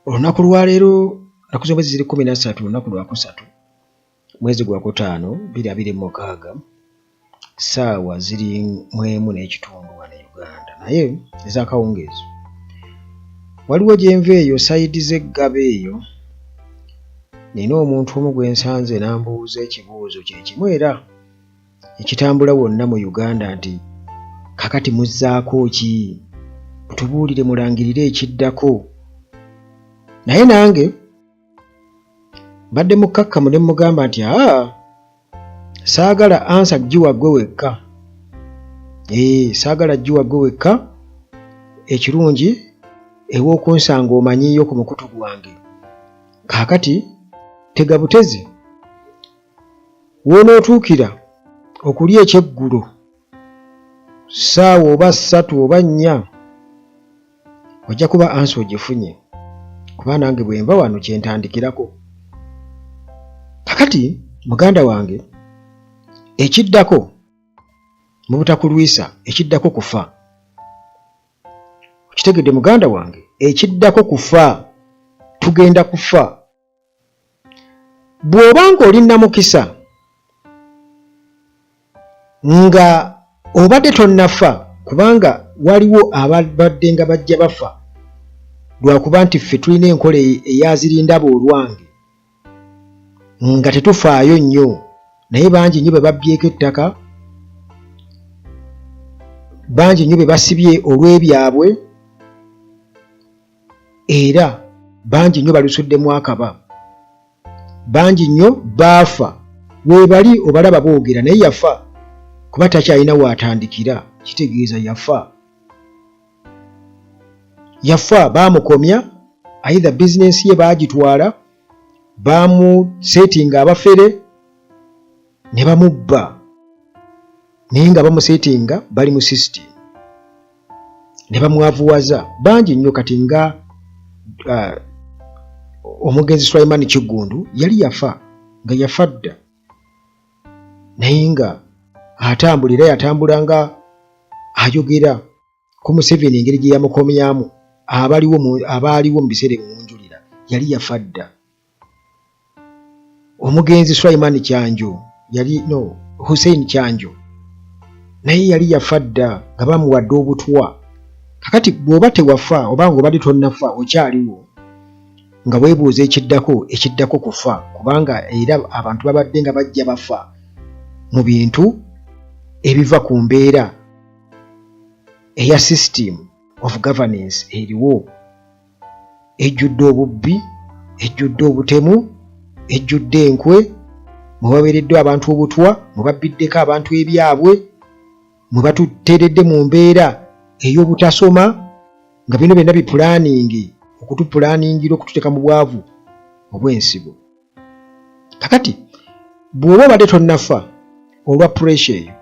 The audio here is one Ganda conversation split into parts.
Olunaku lwa leero naku zomwezi ziri 13 lunaku lwa 3 mwezi gwa 5 2026 saawa ziri 1:30 wano Uganda naye ezakawungeezi. Waliwo gyenva eyo sayidi z'eggaba eyo nina omuntu omu gwe nsanze n'ambuuza ekibuuzo kye kimu era ekitambula wonna mu Uganda nti kakati muzzaako ki? Mutubuulire mulangirire ekiddako. Naye nange badde mukkakkamu ne mugamba nti saagala ansa giwa ggwe wekka. Saagala giwa ggwe wekka, ekirungi ew'okunsanga omanyiiyo ku mukutu gwange. Kaakati tega butezi w'onootuukira okulya ekyeggulo ssaawa oba 3 oba 4 ojja kuba ansa ogifunye, kuba nange bwe nva wano kye ntandikirako. Kakati muganda wange ekiddako mu butakulwisa ekiddako kufa. Okitegedde muganda wange, ekiddako kufa, tugenda kufa. Bw'obanga oli namukisa nga obadde tonnafa, kubanga waliwo abadde nga bajja bafa lwakuba nti ffe tulina enkola eyazirindaba olwange nga tetufaayo nnyo, naye bangi nnyo be babbyeko ettaka, bangi nnyo be basibye olw'ebyabwe, era bangi nnyo balusuddemu akaba, bangi nnyo baafa. Weebali obalaba boogera naye yafa kuba takyalina waatandikira, kitegeeza yafa baamukomya, either bizinensi ye baagitwala, baamuseetinga abafere ne bamubba, naye nga bamuseetinga bali mu system ne bamwavuwaza. Bangi nnyo kati nga omugenzi Sulaiman Kiggundu yali yafa, nga yafa dda, naye nga atambulira yatambulanga ayogera ku Museveni engeri gye yamukomyamu, abaaliwo mu biseera ebimunjulira, yali yafa dda. Omugenzi Sulaiman Kyanjo Hussein Kyanjo naye yali yafa dda nga bamuwadde obutwa. Kakati bw'oba tewafa oba ng'obadde tonnafa okyaliwo, nga weebuuza ekiddako kufa, kubanga era abantu babadde nga bajja bafa mu bintu ebiva ku mbeera eya system of governance eriwo, ejjudde obubbi, ejjudde obutemu, ejjudde enkwe, mwe babeereddwa abantu obutwa, mwe babbiddeko abantu ebyabwe, mwe batuteeredde mu mbeera ey'obutasoma, nga bino byonna bipulaaningi, okutupulaaningira okututeeka mu bwavu obw'ensibo. Kakati bw'oba obadde tonnafa olwa pressure eyo,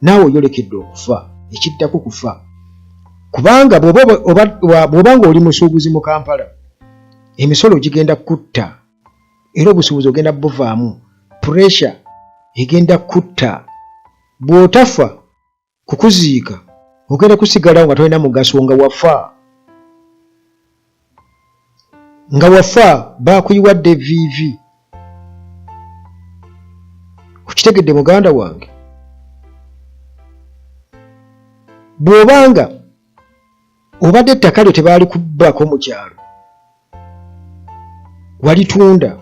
naawe oyolekedde okufa, ekiddako kufa. Kubanga bw'obanga oli musuubuzi mu Kampala, emisolo gigenda kutta era obusuubuzi ogenda buvaamu, pressure egenda kutta. Bw'otafa kukuziika ogenda kusigalawo nga tolina mugaso, nga wafa baakuyiwadde viivi. Okitegedde muganda wange? Bw'obanga obadde ettaka lyo tebaali kubbako mu kyalo, walitunda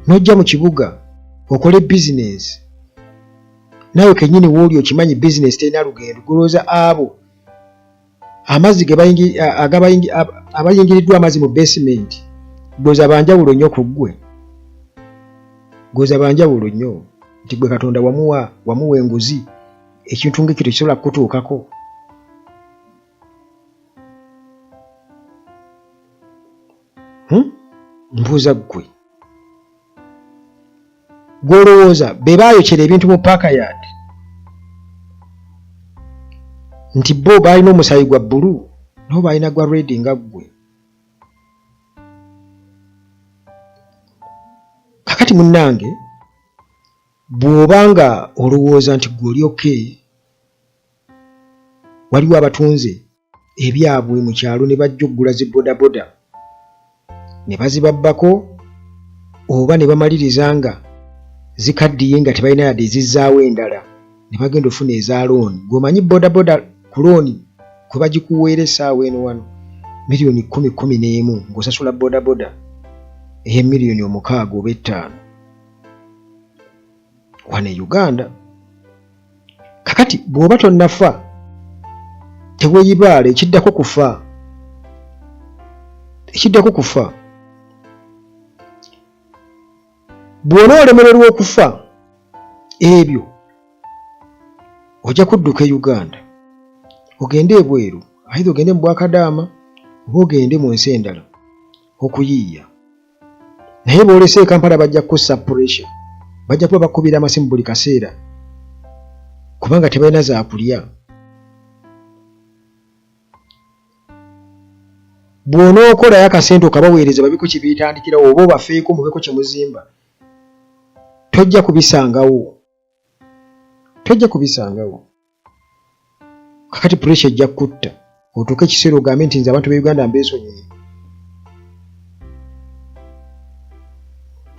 n'ojja mu kibuga okole bizinesi, naawe kennyini wooli okimanyi bizinesi terina lugendo, golooza abo amazzi abayingiriddwa amazzi mu basement, golooza banjawulo nnyo ku ggwe, golooza banjawulo nnyo nti gwe Katonda wamuwa enguzi, ekintu ng'ekyo tekisobola kutuukako. Mbuuza ggwe gw'olowooza be baayokera ebintu mu paaka yadi nti bo baalina omusaayi gwa bbulu nabo baalina gwa redi nga ggwe. Kakati munnange bw'obanga olowooza nti gwe oli okay, waliwo abatunze ebyabwe mu kyalo ne bajja okugula zi bodaboda ne bazibabbako oba ne bamaliriza nga zikaddiye nga tebalina yadde ezizzaawo endala ne bagenda ofuna eza looni. Gwomanyi bodaboda ku looni kwe bagikuweera essaawa eno wano miliyoni 10-11 ng'osasula bodaboda ey'emiliyoni 6 oba 5 wano e Uganda. Kakati bw'oba tonnafa teweeyibaala, ekiddako kufa. Bw'ona olemererwa okufa ebyo ojja kudduka e Uganda ogende ebweru, aidha ogende mu Bwakadaama oba ogende mu nsi endala okuyiiya. Naye bw'olese e Kampala bajja kukussa pressure, bajja kuba bakubira amasimu buli kaseera kubanga tebalina zaakulya. Bw'onookolayo akasente okabaweereza babiko kye beetandikirawo oba obafeeko mubeko kye muzimba, tojja kubisangawo. Kakati pressure ejja kutta otuuke ekiseera ogambe nti nze abantu b'Uganda mbeesonyiye.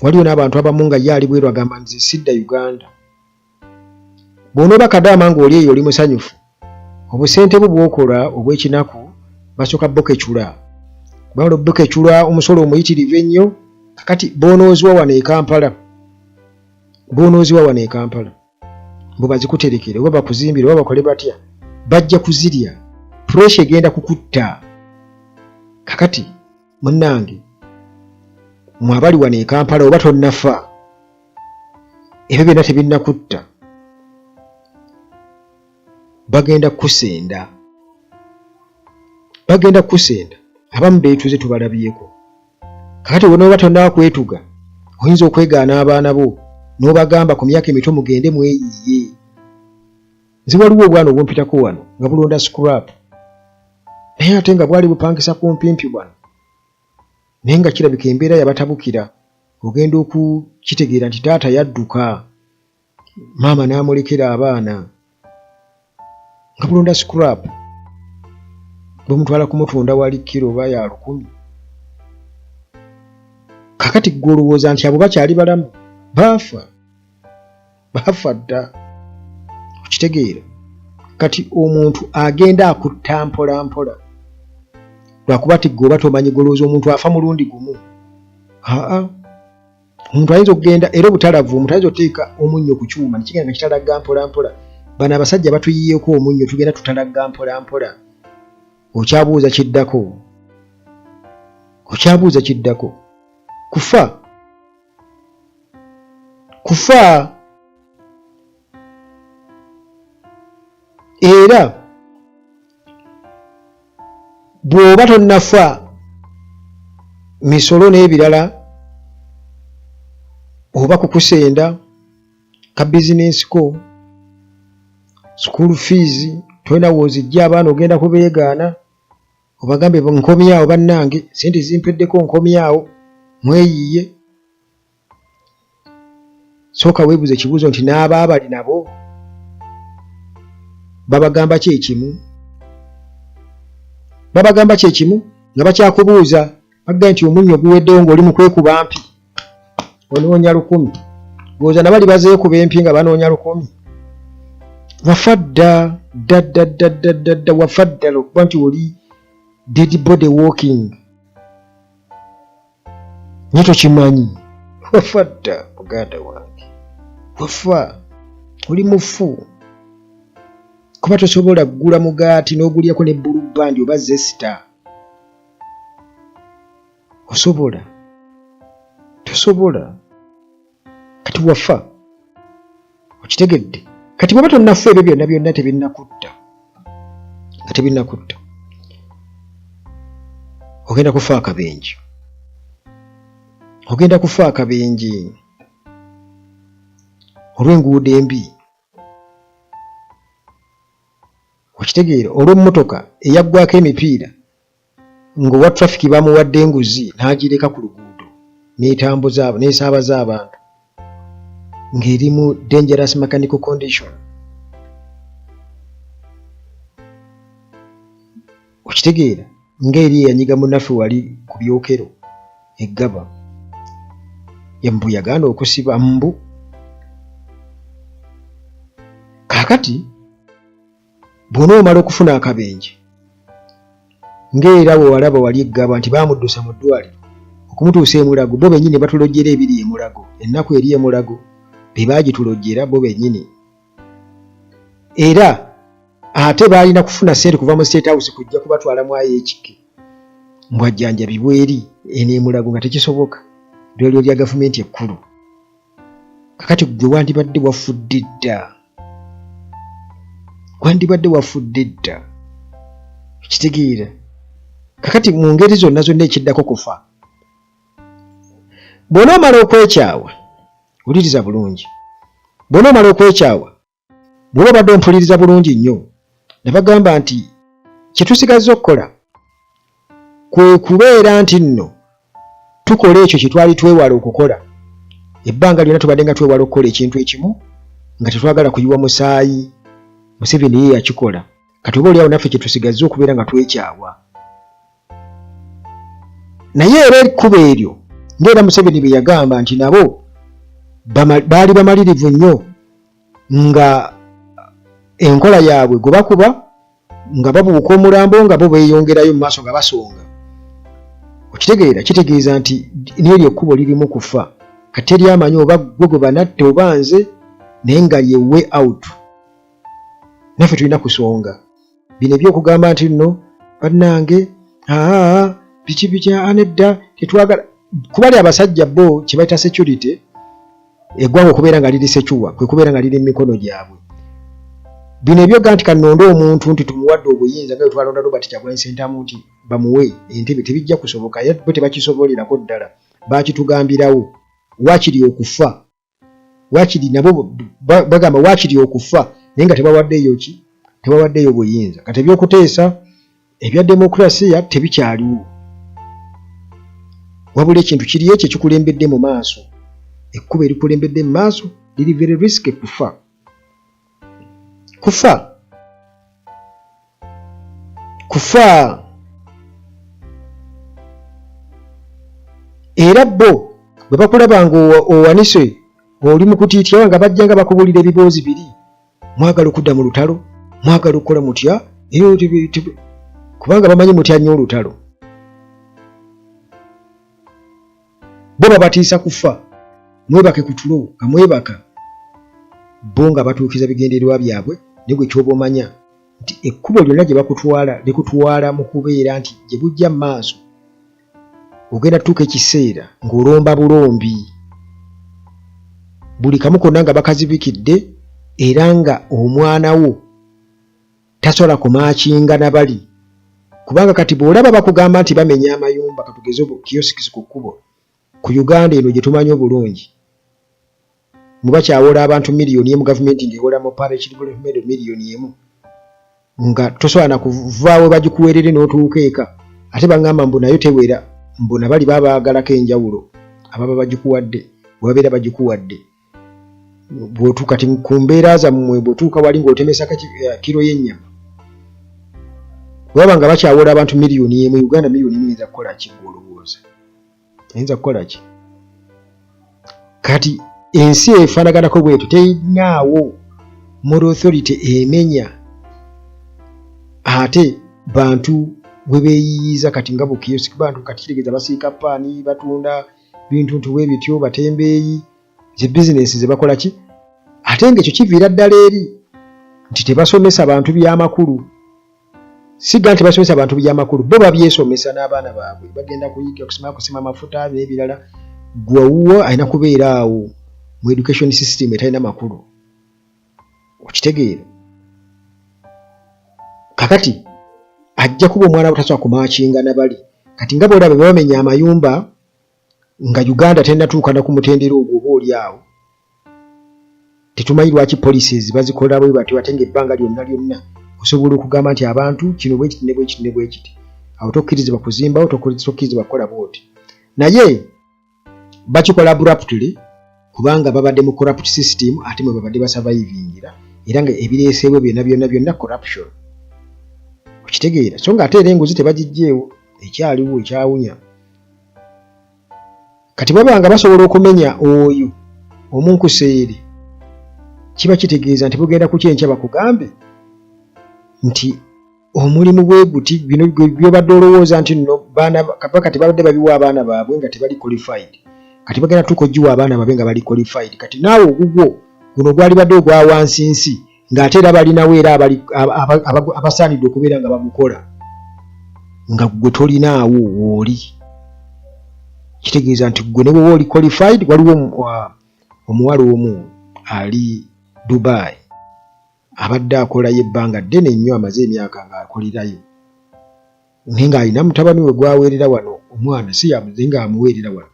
Waliwo n'abantu abamu nga ye ali bweru agamba nze sidda Uganda. Bw'onooba Kadaama ng'oli eyo oli musanyufu, obusente bwo bw'okola obw'ekinaku basooka bokecula. Bamala bokecula omusolo omuyitirivu ennyo. Kakati boonoozibwa wano e Kampala, bwe bazikuterekere oba bakuzimbire oba bakole batya, bajja kuzirya. Pressure egenda kukutta. Kakati munnange mwabali wano e Kampala oba tonnafa, ebyo byonna tebinnakutta, bagenda kusenda. Abamu beetuze tubalabyeko. Kakati bw'onooba tonnawa kwetuga, oyinza okwegaana abaana bo n'obagamba ku myaka emito mugende mweyiye. Nze waliwo obwana obumpitako wano nga bulonda scrap, naye ate nga bwali bupangisa kumpimpi wano, naye nga kirabika embeera yabatabukira. Ogenda okukitegeera nti taata yadduka, maama n'amulekera abaana, nga bulonda scrap. Bwemutwala kumutunda wali kilo oba ya 10. Kakati gwe olowooza nti abo bakyali balamu? Baafa dda. Okitegeera? Kati omuntu agenda akutta mpola lwakuba ti gwe oba tomanyi, golowooza omuntu afa mulundi gumu. Omuntu ayinza okugenda era obutalavu, omuntu ayinza oteeka omunnyo ku kyuma nekigenda nga kitalaga mpola. Bano abasajja batuyiyeeko omunnyo, tugenda tutalaga mpola. Okyabuuza kiddako. Kufa era bw'oba tonnafa misolo n'ebirala oba kukusenda ka bizinensi ko, school fees tolina woozijja abaana ogenda kubeegaana obagambe nkomyawo bannange, sente zimpeddeko nkomyawo mweyiye. Sooka weebuuze ekibuuzo nti n'abaabali nabo babagamba kyekimu nga bakyakubuuza bagamba nti omunnyo guweddewo ng'oli mu kwekuba mpi onoonya 10. Lowooza nabali bazeekuba empi nga banoonya 10. Wafa dda wafa ddala okuba nti oli dead body walking. Nye tokimanyi. Wafa dda muganda wange, wafa, oli mufu. Kuba tosobola kugula mugaati n'ogulyako ne blue band oba zesta. Osobola? Tosobola. Kati wafa. Okitegedde? Kati bw'oba tonnafa ebyo byonna tebinnakutta. Ogenda kufa akabenje. Olw'enguudo embi. Okitegeera, olw'emmotoka eyaggwako emipiira ng'owa traffic bamuwadde enguzi n'agireka ku luguudo n'esaabaza abantu ng'eri mu dangerous mechanical condition. Okitegeera, ng'eri eyanyiga munnaffe wali ku byokero eggaba embu yagaana okusiba mbu. Kaakati bw'onoomala okufuna akabenje ng'era bwe walaba wali eggaba nti baamuddusa mu ddwaliro okumutuusa e Mulago, bo bennyini batulojjera ebiri e Mulago, ennaku eri e Mulago be baagitulojjera bo bennyini. Era ate baalina kufuna ssente kuva mu State House kujja kubatwalamu ay'ekike mbu ajjanjabibwe eri eno e Mulago nga tekisoboka, ddwaliro lya gavumenti ekkulu. Kakati gwe wandibadde wafudde dda, wandibadde wafudde dda, kitegeera. Kakati mu ngeri zonna ekiddako kufa. Bw'onoomala okwekyawa, wuliriza bulungi, bw'onoomala okwekyawa, bw'oba obadde ompuliriza bulungi nnyo, ne bagamba nti kye tusigazza okukola kwe kubeera nti nno tukola ekyo kye twali twewala okukola. Ebbanga lyonna tubadde nga twewala okukola ekintu ekimu nga tetwagala kuyiwa musaayi. Museveni ye yakikola. Kati oba oliawo naffe kye tusigazza okubeera nga twekyawa. Naye era ekkubo eryo ng'era Museveni bye yagamba nti nabo baali bamalirivu nnyo nga enkola yaabwe gwe bakuba nga babuuka omulambo nga bo beeyongerayo mu maaso nga basonga. Okitegeera, kitegeeza nti n'eryo ekkubo lirimu kufa. Kati eri amanyi oba gwe gwe banatte oba nze naye nga ye way out. Naffe tulina kusonga. Bino ebyokugamba nti nno bannange biki anedda tetwagala kubali abasajja bo kye bayita security eggwanga okubeera nga liri secuwa kwe kubeera nga liri mu mikono gyabwe. Bino ebyoga nti kanonda omuntu nti tumuwadde obuyinza nga twalonda Robert Kyagulanyi Ssentamu nti bamuwe entebe tebijja kusoboka, ye bo tebakisobolerako ddala, baakitugambirawo. Waakiri okufa, waakiri nabo bagamba waakiri okufa naye nga tebawaddeyo ki, tebawaddeyo buyinza. Kati ebyokuteesa ebya demokrasiya tebikyaliwo, wabula ekintu kiri ekyo ekikulembedde mu maaso. Ekkubo erikulembedde mu maaso liri very risky kufa. Era bo bwe bakulaba nga owanise oli mu kutiityawa nga bajja nga bakubulira ebiboozi biri, mwagala okudda mu lutalo, mwagala okukola mutya, kubanga bamanyi mutya nnyo olutalo. Bo babatiisa kufa, mwebake ku tulo nga mwebaka, bo nga batuukiza bigendererwa byabwe. Ne gwe kyoba omanya nti ekkubo lyonna gye bakutwala likutwala mu kubeera nti gye bujja mu maaso ogenda tutuuka ekiseera ng'olomba bulombi, buli kamu konna nga bakazibikidde, era nga omwana wo tasobola kumaakinga na bali. Kubanga kati bw'olaba bakugamba nti bamenya amayumba, katugeze kiyosikisi ku kkubo ku Uganda eno gye tumanyi obulungi, muba kyawola abantu miliyoni emu, gavumenti ng'ewola mu parish development miliyoni emu, nga tosobola na kuvaawo bagikuweerere n'otuuka eka. Ate bagamba mbu nayo tewera, mbu na bali babaagalako enjawulo ababa bagikuwadde, bwebabeera bagikuwadde. Bw'otuuka ti ku mbeera zammwe, bw'otuuka wali ng'otemesa kiro y'ennyama, bw'aba nga bakyawola abantu miliyoni emu, Uganda miliyoni emu eyinza kukola ki? Olowooza eyinza kukola ki? Kati ensi efaanaganako bwetyo, terinaawo moral authority emenya ate bantu bwe beeyiyiza. Kati nga bukiyosiki bantu kati kitegeeza basiika paani, batunda bintu ntuwe bityo, batembeeyi, ze bizinesi ze bakola ki? Ate ng'ekyo kiviira ddala eri nti tebasomesa bantu by'amakulu. Siga nti basomesa abantu by'amakulu, bo babyesomesa n'abaana baabwe bagenda kuyiga kusima amafuta n'ebirala. Gwawuwo alina kubeera awo mu education system etalina makulu, okitegeera. Kakati ajja kuba omwana butasobola kumaakinga na bali. Kati nga bw'olaba bamenya amayumba nga Uganda tennatuuka na ku mutendera ogwo, oba oli awo tetumanyi lwaki policies bazikola bwe batyo, ate ng'ebbanga lyonna osobola okugamba nti abantu kino bwe kiti ne bwe kiti ne bwe kiti. Awo tokkirizibwa kuzimbawo, tokkirizibwa kukola bwoti. Naye bakikola abruptly kubanga babadde mu corrupt system, ate mwe babadde basurvivingira, era nga ebireeseewo byonna corruption, okitegeera. So nga ate era enguzi tebagijjeewo, ekyaliwo ekyawunya. kati babanga basobola okumenya oyo omunkuseere kiba kitegeeza nti bugenda ku kyenkya bakugambe nti omulimu bwe guti bino byobadde olowooza nti nno baana kati babadde babiwa abaana baabwe nga tebali qualified kati bagenda tukojiwa abaana babe nga bali qualified kati naawe ogugwo guno gwali badde ogwa wansinsi ng'ate era balinawo era abasaanidde okubeera nga bagukola nga gwe tolinaawo wooli kitegeeza nti gwe ne bwe oli qualified. Waliwo omuwala omu ali Dubai abadde akolayo ebbanga ddene nnyo amaze emyaka ng'akolerayo naye ng'alina mutabani we gwaweerera wano omwana si yamuze ng'amuweerera wano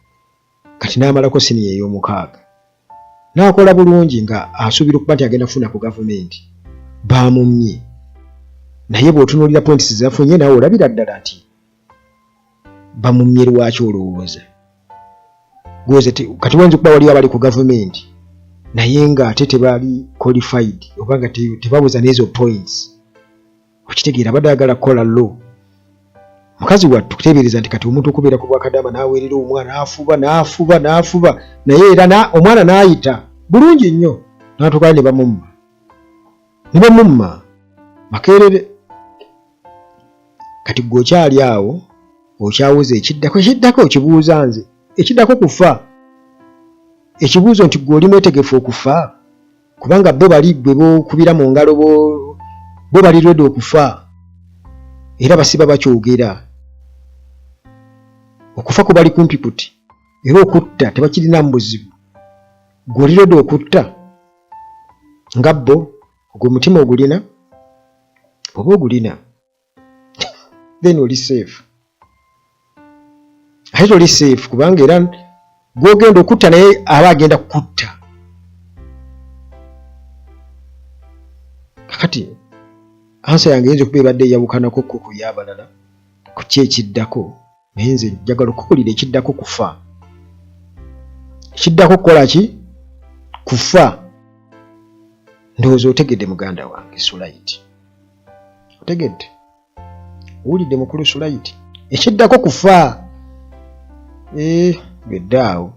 kati n'amalako siniya ey'omukaaga n'akola bulungi nga asuubira okuba nti agenda kufuna ku gavumenti baamumye naye bw'otunuulira points zafunye nawe olabira ddala nti bamumye lwaki olowooza gwoze kati wayinza okuba waliwo abali ku gavumenti naye ng'ate tebali qualified oba nga tebabuuza n'ezo points okitegeera badde ayagala kukola lo mukazi wattu kuteebereza nti kati omuntu okubeera ku bwakadama n'aweerera omwana n'afuba naye era omwana n'ayita bulungi nnyo n'atuukayo ne bamumma makeerere kati gwe okyali awo okyawuza ekiddako okibuuza nze ekiddako kufa ekibuuzo nti gwe oli mwetegefu okufa kubanga bo bali gwe bokubira mu ngalo bo bali ready okufa era basiba bakyogera okufa kubali kumpi kuti era okutta tebakirina mu buzibu gwe oli ready okutta nga bo ogwo omutima ogulina oba ogulina then oli safe ate oli safe kubanga era gwogenda okutta naye aba agenda kukutta kakati ansa yange yinza okuba ebadde eyawukanako ku y'abalala ku ki ekiddako naye nze njagala okuwulira ekiddako kufa ekiddako kukola ki kufa ndowooza otegedde muganda wange Sulaiti otegedde owulidde mukulu Sulaiti ekiddako kufa gedde awo